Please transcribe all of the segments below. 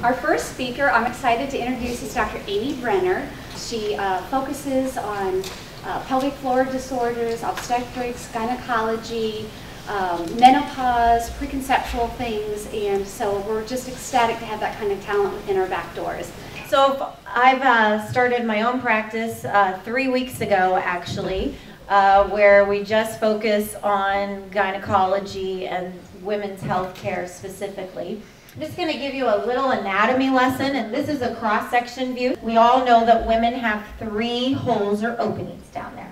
Our first speaker, I'm excited to introduce, is Dr. Amy Brenner. She focuses on pelvic floor disorders, obstetrics, gynecology, menopause, preconceptual things, and so we're just ecstatic to have that kind of talent within our back doors. So I've started my own practice 3 weeks ago, actually, where we just focus on gynecology and women's health care specifically. I'm just going to give you a little anatomy lesson, and this is a cross-section view. We all know that women have 3 holes or openings down there.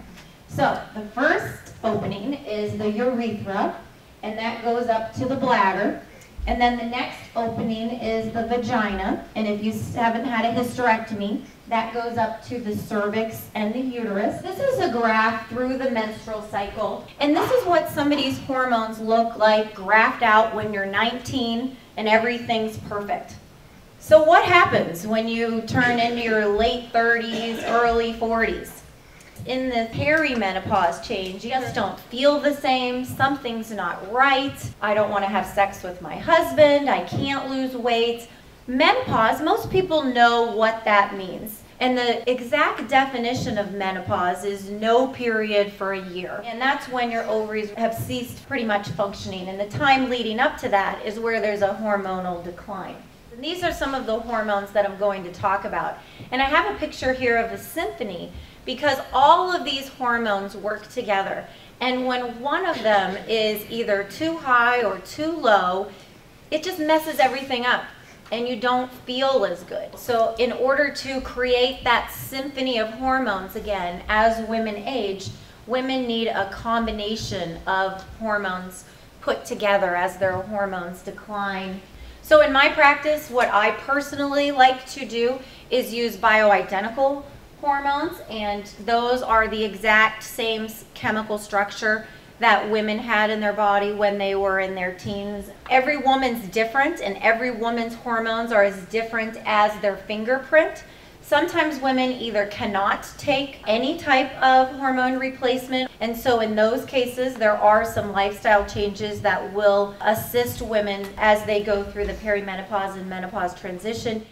So the first opening is the urethra, and that goes up to the bladder. And then the next opening is the vagina, and if you haven't had a hysterectomy, that goes up to the cervix and the uterus. This is a graph through the menstrual cycle, and this is what somebody's hormones look like graphed out when you're 19 and everything's perfect. So what happens when you turn into your late 30s, early 40s? In the perimenopause change, you just don't feel the same, something's not right, I don't want to have sex with my husband, I can't lose weight. Menopause, most people know what that means. And the exact definition of menopause is no period for a year. And that's when your ovaries have ceased pretty much functioning. And the time leading up to that is where there's a hormonal decline. And these are some of the hormones that I'm going to talk about. And I have a picture here of a symphony because all of these hormones work together. And when one of them is either too high or too low, it just messes everything up and you don't feel as good. So in order to create that symphony of hormones again, as women age, women need a combination of hormones put together as their hormones decline. So in my practice, what I personally like to do is use bioidentical hormones, and those are the exact same chemical structure that women had in their body when they were in their teens. Every woman's different, and every woman's hormones are as different as their fingerprint. Sometimes women either cannot take any type of hormone replacement, and so in those cases there are some lifestyle changes that will assist women as they go through the perimenopause and menopause transition.